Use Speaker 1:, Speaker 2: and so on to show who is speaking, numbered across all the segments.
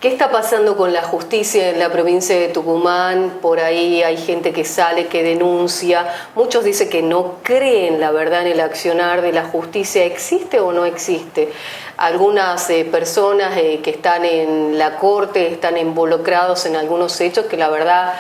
Speaker 1: ¿Qué está pasando con la justicia en la provincia de Tucumán? Por ahí hay gente que sale, que denuncia. Muchos dicen que no creen, la verdad, en el accionar de la justicia. ¿Existe o no existe? Algunas personas que están en la corte están involucrados en algunos hechos que la verdad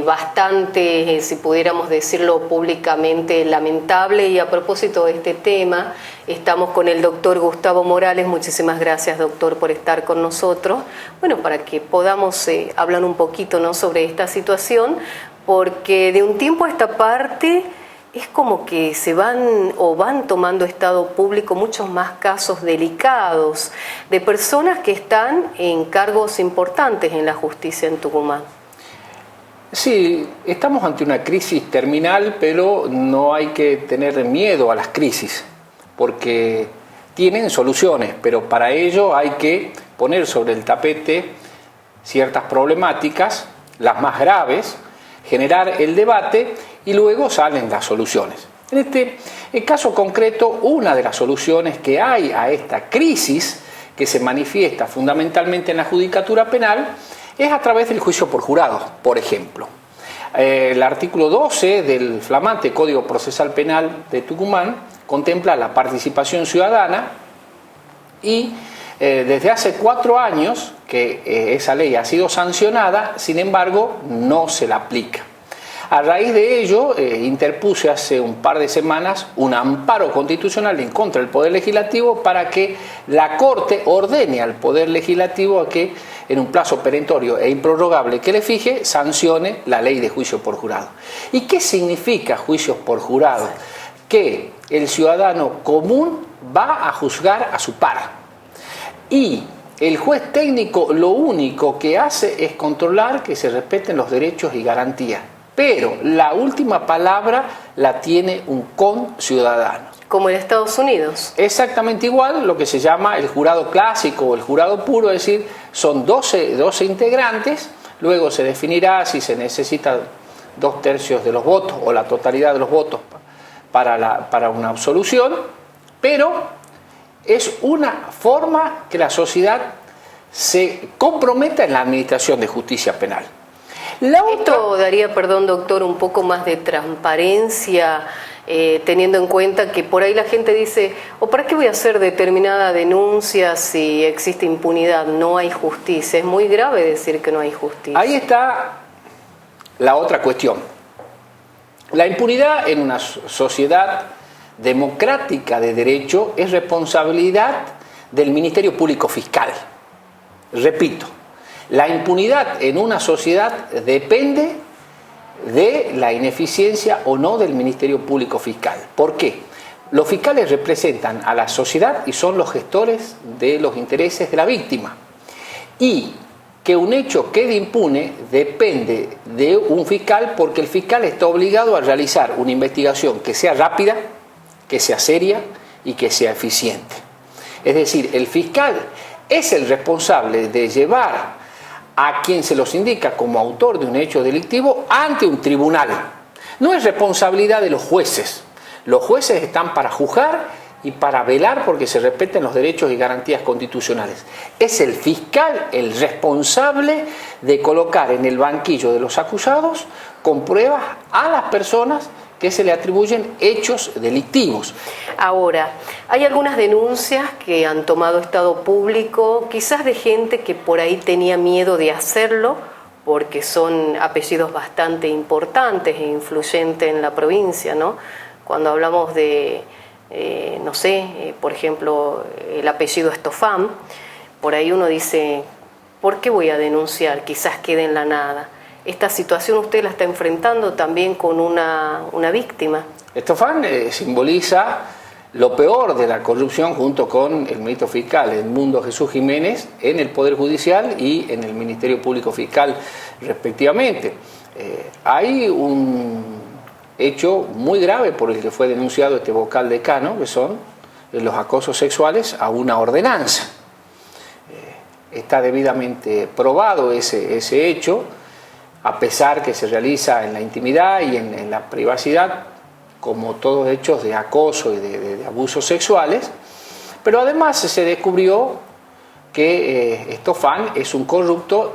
Speaker 1: bastante, si pudiéramos decirlo públicamente, lamentable. Y a propósito de este tema, estamos con el doctor Gustavo Morales. Muchísimas gracias, doctor, por estar con nosotros. Bueno, para que podamos hablar un poquito, ¿no?, sobre esta situación, porque de un tiempo a esta parte es como que se van tomando estado público muchos más casos delicados de personas que están en cargos importantes en la justicia en Tucumán.
Speaker 2: Sí, estamos ante una crisis terminal, pero no hay que tener miedo a las crisis, porque tienen soluciones, pero para ello hay que poner sobre el tapete ciertas problemáticas, las más graves, generar el debate y luego salen las soluciones. En este caso concreto, una de las soluciones que hay a esta crisis, que se manifiesta fundamentalmente en la judicatura penal, es a través del juicio por jurado, por ejemplo. El artículo 12 del flamante Código Procesal Penal de Tucumán contempla la participación ciudadana y desde hace 4 años que esa ley ha sido sancionada, sin embargo no se la aplica. A raíz de ello, interpuse hace un par de semanas un amparo constitucional en contra del Poder Legislativo para que la Corte ordene al Poder Legislativo a que, en un plazo perentorio e improrrogable que le fije, sancione la ley de juicio por jurado. ¿Y qué significa juicio por jurado? Que el ciudadano común va a juzgar a su par. Y el juez técnico lo único que hace es controlar que se respeten los derechos y garantías. Pero la última palabra la tiene un conciudadano.
Speaker 1: Como en Estados Unidos.
Speaker 2: Exactamente igual, lo que se llama el jurado clásico o el jurado puro, es decir, son 12 integrantes, luego se definirá si se necesita 2/3 de los votos o la totalidad de los votos para una absolución, pero es una forma que la sociedad se comprometa en la administración de justicia penal.
Speaker 1: Esto daría, perdón, doctor, un poco más de transparencia, teniendo en cuenta que por ahí la gente dice, ¿para qué voy a hacer determinada denuncia si existe impunidad? No hay justicia. Es muy grave decir que no hay justicia.
Speaker 2: Ahí está la otra cuestión. La impunidad en una sociedad democrática de derecho es responsabilidad del Ministerio Público Fiscal. Repito, la impunidad en una sociedad depende de la ineficiencia o no del Ministerio Público Fiscal. ¿Por qué? Los fiscales representan a la sociedad y son los gestores de los intereses de la víctima. Y que un hecho quede impune depende de un fiscal, porque el fiscal está obligado a realizar una investigación que sea rápida, que sea seria y que sea eficiente. Es decir, el fiscal es el responsable de llevar a quien se los indica como autor de un hecho delictivo ante un tribunal. No es responsabilidad de los jueces. Los jueces están para juzgar y para velar porque se respeten los derechos y garantías constitucionales. Es el fiscal el responsable de colocar en el banquillo de los acusados con pruebas a las personas que se le atribuyen hechos delictivos.
Speaker 1: Ahora, hay algunas denuncias que han tomado estado público, quizás de gente que por ahí tenía miedo de hacerlo, porque son apellidos bastante importantes e influyentes en la provincia, ¿no? Cuando hablamos de, no sé, por ejemplo, el apellido Estofán, por ahí uno dice, ¿por qué voy a denunciar? Quizás quede en la nada. Esta situación usted la está enfrentando también con una víctima.
Speaker 2: Estofán simboliza lo peor de la corrupción junto con el ministro fiscal Edmundo Jesús Jiménez en el Poder Judicial y en el Ministerio Público Fiscal respectivamente. Hay un hecho muy grave por el que fue denunciado este vocal decano, que son los acosos sexuales a una ordenanza. Está debidamente probado ese hecho, a pesar que se realiza en la intimidad y en la privacidad, como todos hechos de acoso y de abusos sexuales, pero además se descubrió que Estofan es un corrupto.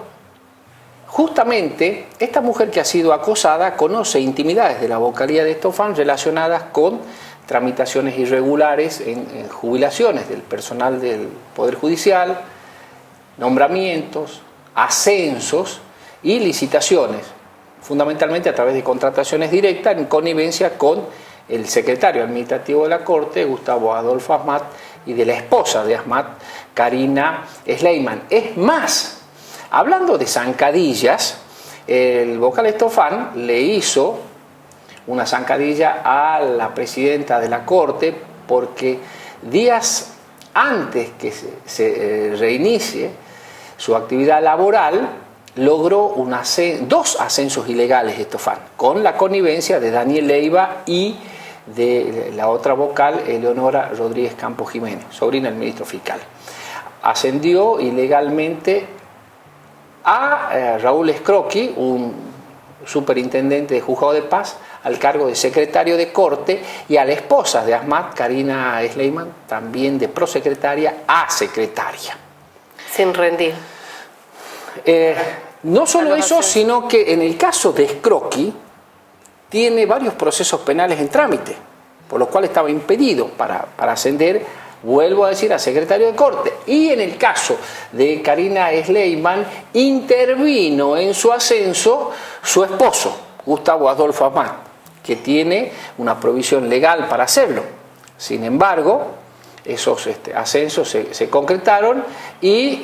Speaker 2: Justamente, esta mujer que ha sido acosada conoce intimidades de la vocalía de Estofan relacionadas con tramitaciones irregulares en jubilaciones del personal del Poder Judicial, nombramientos, ascensos y licitaciones, fundamentalmente a través de contrataciones directas en connivencia con el secretario administrativo de la Corte, Gustavo Adolfo Asmat, y de la esposa de Asmat, Karina Sleiman. Es más, hablando de zancadillas, el vocal Estofan le hizo una zancadilla a la presidenta de la Corte porque días antes que se reinicie su actividad laboral logró dos ascensos ilegales Estofan, con la connivencia de Daniel Leiva y de la otra vocal, Eleonora Rodríguez Campos Jiménez, sobrina del ministro fiscal. Ascendió ilegalmente a Raúl Scrocchi, un superintendente de juzgado de paz, al cargo de secretario de Corte, y a la esposa de Asmat, Karina Sleiman, también de prosecretaria a secretaria.
Speaker 1: Sin rendir.
Speaker 2: No solo eso, sino que en el caso de Scrocchi tiene varios procesos penales en trámite, por lo cual estaba impedido para ascender, vuelvo a decir, a secretario de Corte. Y en el caso de Karina Sleiman, intervino en su ascenso su esposo, Gustavo Adolfo Asmat, que tiene una provisión legal para hacerlo. Sin embargo, esos ascensos se concretaron y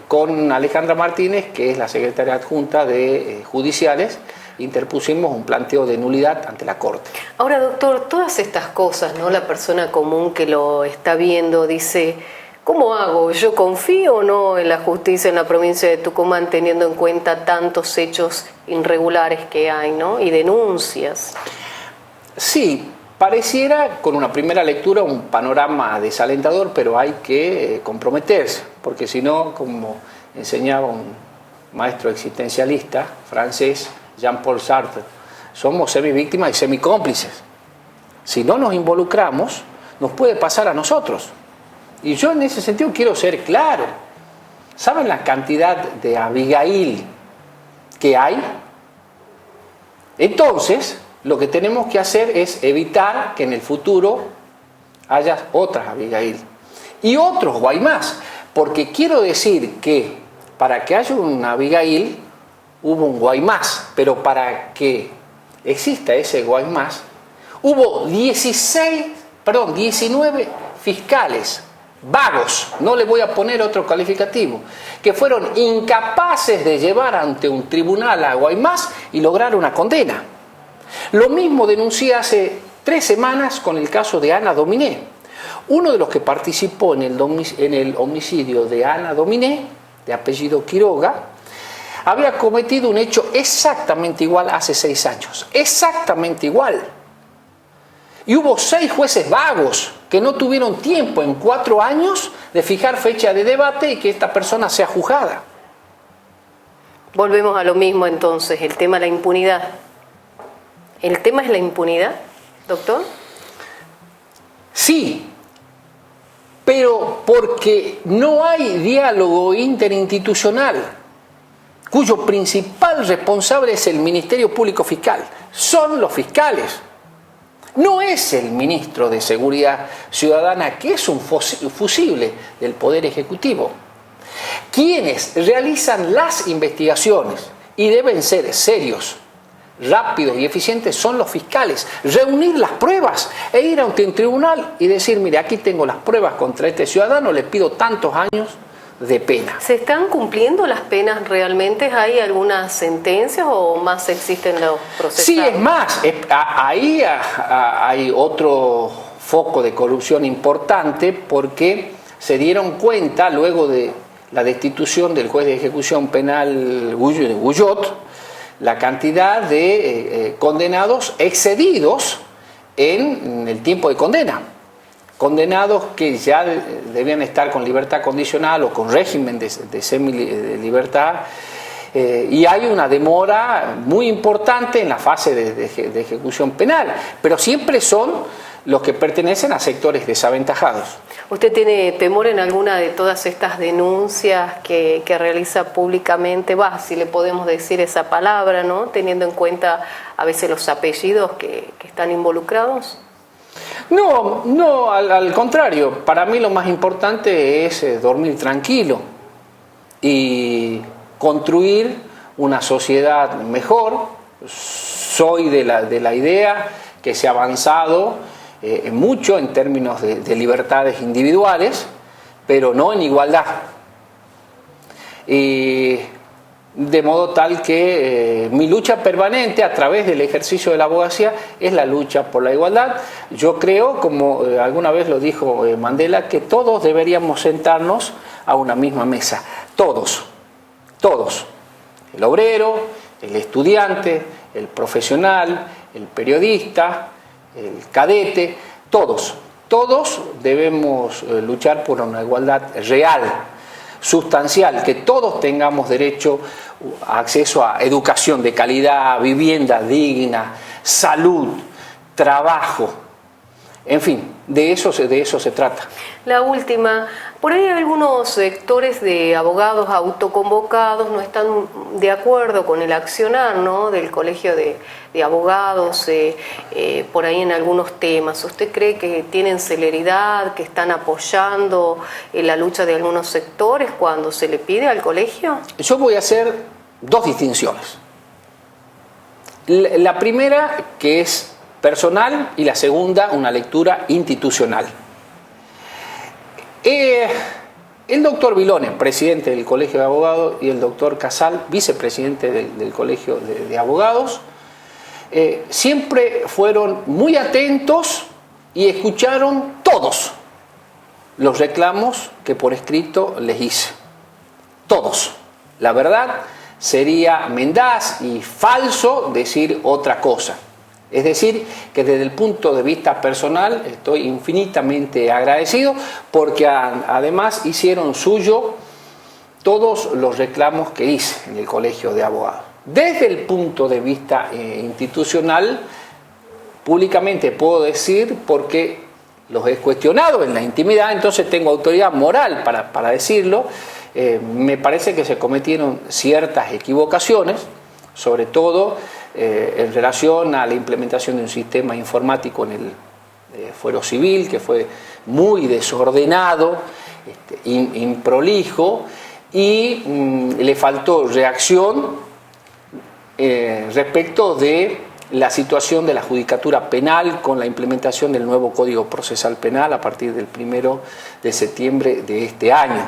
Speaker 2: con Alejandra Martínez, que es la secretaria adjunta de Judiciales, interpusimos un planteo de nulidad ante la Corte.
Speaker 1: Ahora, doctor, todas estas cosas, ¿no? La persona común que lo está viendo dice, ¿cómo hago? ¿Yo confío o no en la justicia en la provincia de Tucumán teniendo en cuenta tantos hechos irregulares que hay, ¿no? Y denuncias? Sí, pareciera con una primera lectura un panorama desalentador, pero hay que comprometerse, porque si no, como enseñaba un maestro existencialista francés, Jean-Paul Sartre, somos semivíctimas y semicómplices. Si no nos involucramos, nos puede pasar a nosotros. Y yo en ese sentido quiero ser claro. ¿Saben la cantidad de Abigail que hay? Entonces, lo que tenemos que hacer es evitar que en el futuro haya otras Abigail y otros Guaymás, porque quiero decir que para que haya una Abigail hubo un Guaymás, pero para que exista ese Guaymás hubo 19 fiscales vagos, no le voy a poner otro calificativo, que fueron incapaces de llevar ante un tribunal a Guaymás y lograr una condena. Lo mismo denuncié hace 3 semanas con el caso de Ana Dominé. Uno de los que participó en el homicidio de Ana Dominé, de apellido Quiroga, había cometido un hecho exactamente igual hace 6 años. Exactamente igual. Y hubo 6 jueces vagos que no tuvieron tiempo en 4 años de fijar fecha de debate y que esta persona sea juzgada. Volvemos a lo mismo entonces, el tema de la impunidad. ¿El tema es la impunidad, doctor? Sí, pero porque no hay diálogo interinstitucional, cuyo principal responsable es el Ministerio Público Fiscal. Son los fiscales. No es el ministro de Seguridad Ciudadana, que es un fusible del Poder Ejecutivo. Quienes realizan las investigaciones y deben ser serios, rápidos y eficientes son los fiscales. Reunir las pruebas e ir ante un tribunal y decir, mire, aquí tengo las pruebas contra este ciudadano, le pido tantos años de pena. ¿Se están cumpliendo las penas realmente? ¿Hay algunas sentencias o más existen los procesados? Sí, es más, ahí hay otro foco de corrupción importante, porque se dieron cuenta luego de la destitución del juez de ejecución penal Guyot, la cantidad de condenados excedidos en el tiempo de condena. Condenados que ya debían estar con libertad condicional o con régimen de semilibertad, y hay una demora muy importante en la fase de ejecución penal, pero siempre son los que pertenecen a sectores desaventajados. ¿Usted tiene temor en alguna de todas estas denuncias que realiza públicamente? Si le podemos decir esa palabra, ¿no? Teniendo en cuenta a veces los apellidos que están involucrados.
Speaker 2: No, no, al contrario. Para mí lo más importante es dormir tranquilo y construir una sociedad mejor. Soy de la idea que se ha avanzado mucho en términos de libertades individuales, pero no en igualdad. Y de modo tal que mi lucha permanente a través del ejercicio de la abogacía es la lucha por la igualdad. Yo creo, como alguna vez lo dijo Mandela, que todos deberíamos sentarnos a una misma mesa. Todos. El obrero, el estudiante, el profesional, el periodista, el cadete, todos debemos luchar por una igualdad real, sustancial, que todos tengamos derecho a acceso a educación de calidad, vivienda digna, salud, trabajo, en fin, de eso se trata.
Speaker 1: La última, por ahí algunos sectores de abogados autoconvocados no están de acuerdo con el accionar, ¿no?, del Colegio de Abogados, por ahí en algunos temas. ¿Usted cree que tienen celeridad, que están apoyando la lucha de algunos sectores cuando se le pide al colegio?
Speaker 2: Yo voy a hacer dos distinciones. La primera, que es personal, y la segunda, una lectura institucional. El doctor Vilones, presidente del Colegio de Abogados, y el doctor Casal, vicepresidente del Colegio de Abogados, siempre fueron muy atentos y escucharon todos los reclamos que por escrito les hice. Todos. La verdad, sería mendaz y falso decir otra cosa. Es decir, que desde el punto de vista personal estoy infinitamente agradecido porque además hicieron suyo todos los reclamos que hice en el Colegio de Abogados. Desde el punto de vista institucional, públicamente puedo decir, porque los he cuestionado en la intimidad, entonces tengo autoridad moral para decirlo, me parece que se cometieron ciertas equivocaciones, sobre todo en relación a la implementación de un sistema informático en el fuero civil, que fue muy desordenado, improlijo, y le faltó reacción respecto de la situación de la judicatura penal con la implementación del nuevo Código Procesal Penal a partir del 1 de septiembre de este año.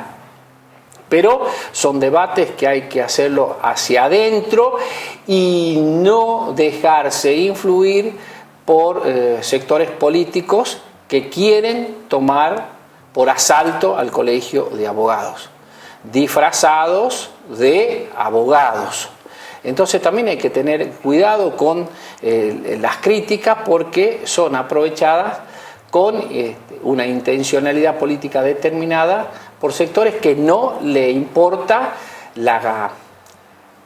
Speaker 2: Pero son debates que hay que hacerlo hacia adentro y no dejarse influir por sectores políticos que quieren tomar por asalto al Colegio de Abogados, disfrazados de abogados. Entonces también hay que tener cuidado con las críticas porque son aprovechadas con una intencionalidad política determinada por sectores que no le importa la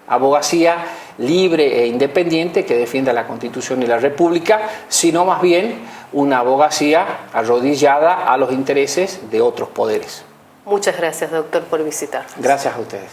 Speaker 2: abogacía libre e independiente que defienda la Constitución y la República, sino más bien una abogacía arrodillada a los intereses de otros poderes.
Speaker 1: Muchas gracias, doctor, por visitar.
Speaker 2: Gracias a ustedes.